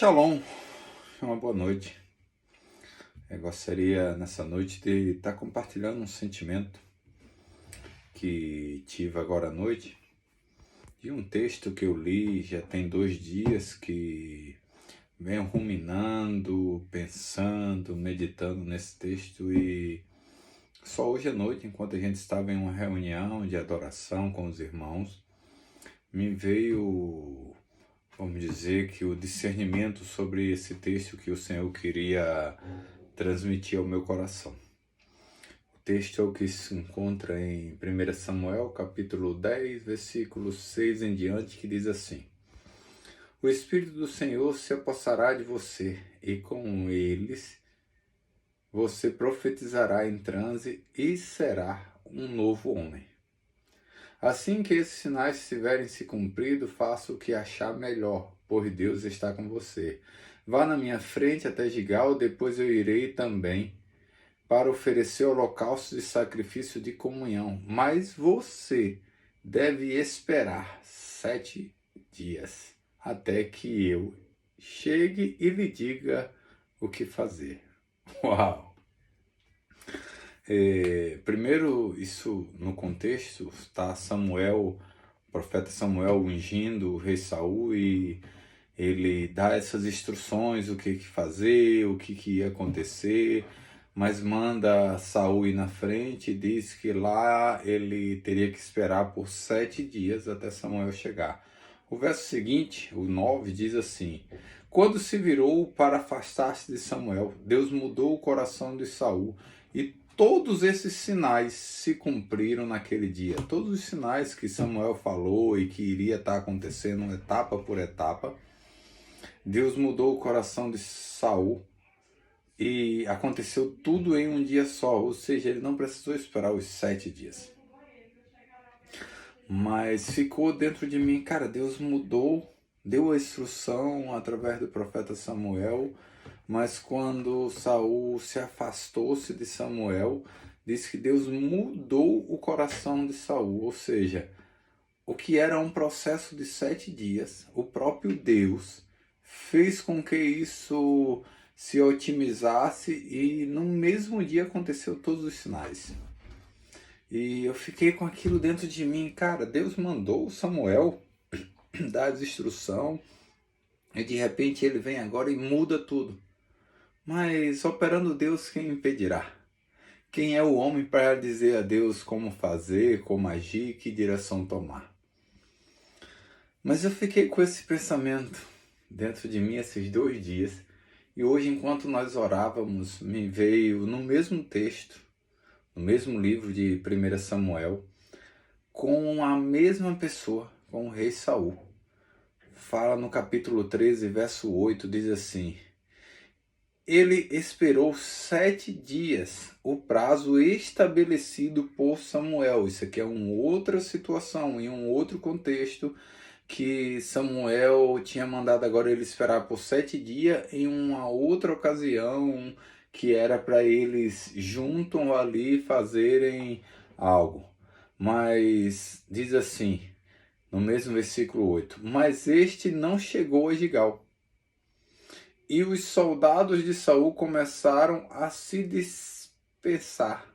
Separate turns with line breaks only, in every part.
Shalom, uma boa noite. Eu gostaria nessa noite de estar compartilhando um sentimento que tive agora à noite de um texto que eu li já tem 2 dias, que venho ruminando, pensando, meditando nesse texto, e só hoje à noite, enquanto a gente estava em uma reunião de adoração com os irmãos, me veio, vamos dizer, que o discernimento sobre esse texto que o Senhor queria transmitir ao meu coração. O texto é o que se encontra em 1 Samuel, capítulo 10, versículos 6 em diante, que diz assim: O Espírito do Senhor se apossará de você, e com eles você profetizará em transe e será um novo homem. Assim que esses sinais tiverem se cumprido, faça o que achar melhor, pois Deus está com você. Vá na minha frente até Gigal, depois eu irei também para oferecer holocausto de sacrifício de comunhão. Mas você deve esperar 7 dias, até que eu chegue e lhe diga o que fazer. Uau! Primeiro, isso no contexto, está Samuel, o profeta Samuel ungindo o rei Saul, e ele dá essas instruções, o que fazer, o que ia acontecer, mas manda Saul ir na frente e diz que lá ele teria que esperar por 7 dias até Samuel chegar. O verso seguinte, o 9, diz assim: Quando se virou para afastar-se de Samuel, Deus mudou o coração de Saul, e todos esses sinais se cumpriram naquele dia. Todos os sinais que Samuel falou e que iria estar acontecendo etapa por etapa, Deus mudou o coração de Saul e aconteceu tudo em um dia só, ou seja, ele não precisou esperar os 7 dias. Mas ficou dentro de mim, cara, Deus mudou, deu a instrução através do profeta Samuel, mas quando Saul se afastou-se de Samuel, diz que Deus mudou o coração de Saul, ou seja, o que era um processo de 7 dias, o próprio Deus fez com que isso se otimizasse, e no mesmo dia aconteceu todos os sinais. E eu fiquei com aquilo dentro de mim, cara, Deus mandou Samuel dar as instruções, e de repente ele vem agora e muda tudo. Mas operando Deus, quem impedirá? Quem é o homem para dizer a Deus como fazer, como agir, que direção tomar? Mas eu fiquei com esse pensamento dentro de mim esses 2 dias, e hoje, enquanto nós orávamos, me veio no mesmo texto, no mesmo livro de 1 Samuel, com a mesma pessoa, com o rei Saul. Fala no capítulo 13, verso 8, diz assim: Ele esperou 7 dias, o prazo estabelecido por Samuel. Isso aqui é uma outra situação, em um outro contexto, que Samuel tinha mandado agora ele esperar por 7 dias em uma outra ocasião, que era para eles juntos ali fazerem algo. Mas diz assim, no mesmo versículo 8, mas este não chegou a Gigal. E os soldados de Saul começaram a se dispersar.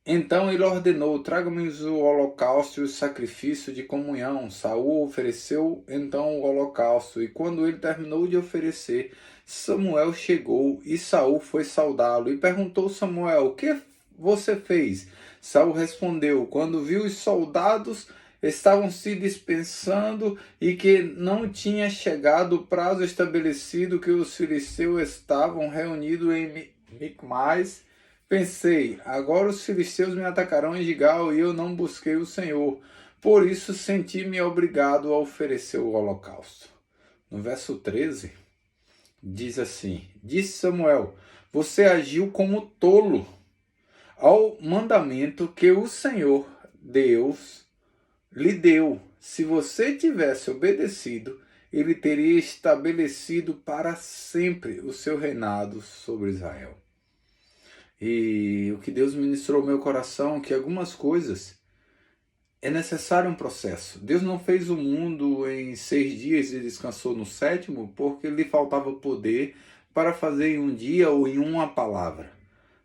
Então ele ordenou: traga-me o holocausto e o sacrifício de comunhão. Saul ofereceu então o holocausto, e quando ele terminou de oferecer, Samuel chegou, e Saul foi saudá-lo, e perguntou Samuel: o que você fez? Saul respondeu: quando viu os soldados estavam se dispensando e que não tinha chegado o prazo estabelecido, que os filisteus estavam reunidos em Micmais, pensei: agora os filisteus me atacarão em Gigal, e eu não busquei o Senhor. Por isso senti-me obrigado a oferecer o holocausto. No verso 13, diz assim: disse Samuel: você agiu como tolo ao mandamento que o Senhor Deus lhe deu. Se você tivesse obedecido, ele teria estabelecido para sempre o seu reinado sobre Israel. E o que Deus ministrou ao meu coração é que algumas coisas é necessário um processo. Deus não fez o mundo em 6 dias e descansou no sétimo porque lhe faltava poder para fazer em um dia ou em uma palavra.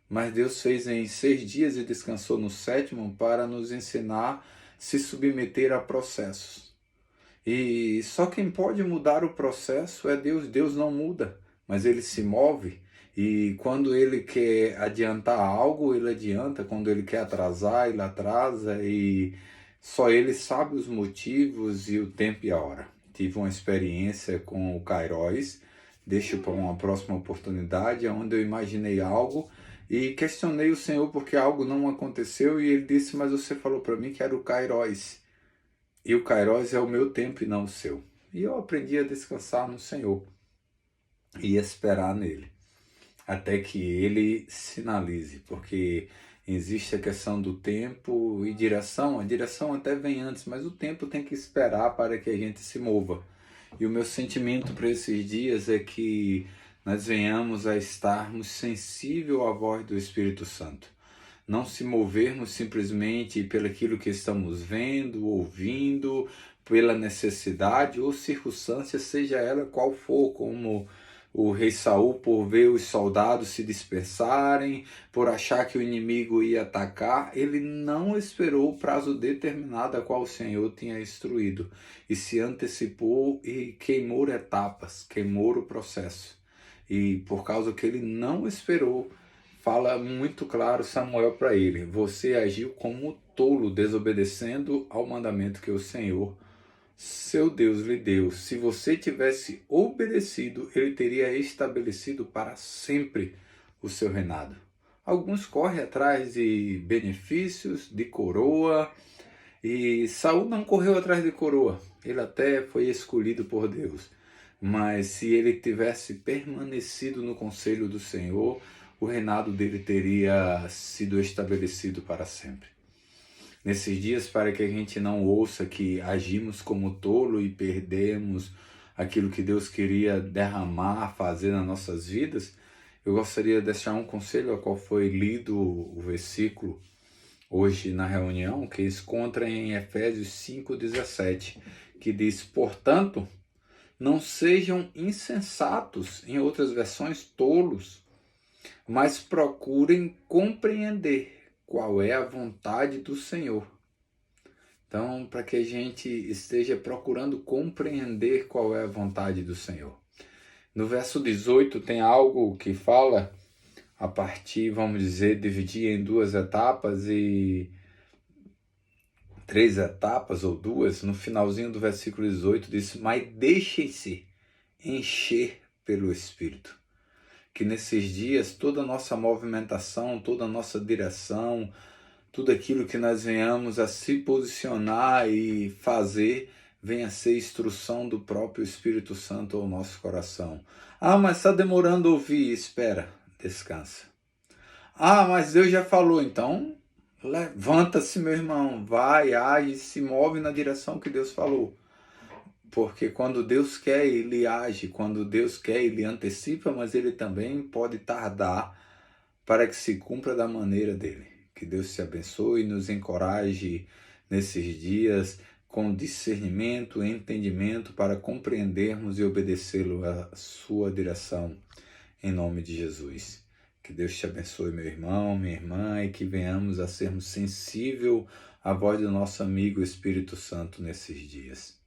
Mas Deus fez em 6 dias e descansou no sétimo para nos ensinar a se submeter a processos. E só quem pode mudar o processo é Deus. Deus não muda, mas Ele se move. E quando Ele quer adiantar algo, Ele adianta. Quando Ele quer atrasar, Ele atrasa. E só Ele sabe os motivos e o tempo e a hora. Tive uma experiência com o Kairos, deixo para uma próxima oportunidade, onde eu imaginei algo e questionei o Senhor porque algo não aconteceu. E Ele disse, mas você falou para mim que era o Kairos. E o Kairos é o meu tempo e não o seu. E eu aprendi a descansar no Senhor e esperar nele, até que ele sinalize, porque existe a questão do tempo e direção. A direção até vem antes, mas o tempo tem que esperar para que a gente se mova. E o meu sentimento para esses dias é que nós venhamos a estarmos sensíveis à voz do Espírito Santo. Não se movermos simplesmente pelaquilo que estamos vendo, ouvindo, pela necessidade ou circunstância, seja ela qual for, como o rei Saul, por ver os soldados se dispersarem, por achar que o inimigo ia atacar, ele não esperou o prazo determinado a qual o Senhor tinha instruído, e se antecipou e queimou etapas, queimou o processo. E por causa que ele não esperou, fala muito claro Samuel para ele, você agiu como tolo, desobedecendo ao mandamento que o Senhor, seu Deus, lhe deu. Se você tivesse obedecido, ele teria estabelecido para sempre o seu reinado. Alguns correm atrás de benefícios, de coroa, e Saul não correu atrás de coroa. Ele até foi escolhido por Deus. Mas se ele tivesse permanecido no conselho do Senhor, o reinado dele teria sido estabelecido para sempre. Nesses dias, para que a gente não ouça que agimos como tolo e perdemos aquilo que Deus queria derramar, fazer nas nossas vidas, eu gostaria de deixar um conselho a qual foi lido o versículo hoje na reunião, que se encontra em Efésios 5,17, que diz, portanto, não sejam insensatos, em outras versões, tolos, mas procurem compreender qual é a vontade do Senhor. Então, para que a gente esteja procurando compreender qual é a vontade do Senhor. No verso 18 tem algo que fala, a partir, vamos dizer, dividir em 2 etapas e 3 etapas ou 2, no finalzinho do versículo 18 diz, mas deixem-se encher pelo Espírito. Que nesses dias toda a nossa movimentação, toda a nossa direção, tudo aquilo que nós venhamos a se posicionar e fazer, venha a ser instrução do próprio Espírito Santo ao nosso coração. Ah, mas está demorando a ouvir. Espera, descansa. Ah, mas Deus já falou. Então, levanta-se, meu irmão, vai, age, se move na direção que Deus falou. Porque quando Deus quer, Ele age. Quando Deus quer, Ele antecipa, mas Ele também pode tardar para que se cumpra da maneira dEle. Que Deus te abençoe e nos encoraje nesses dias com discernimento e entendimento para compreendermos e obedecê-lo à sua direção, em nome de Jesus. Que Deus te abençoe, meu irmão, minha irmã, e que venhamos a sermos sensíveis à voz do nosso amigo Espírito Santo nesses dias.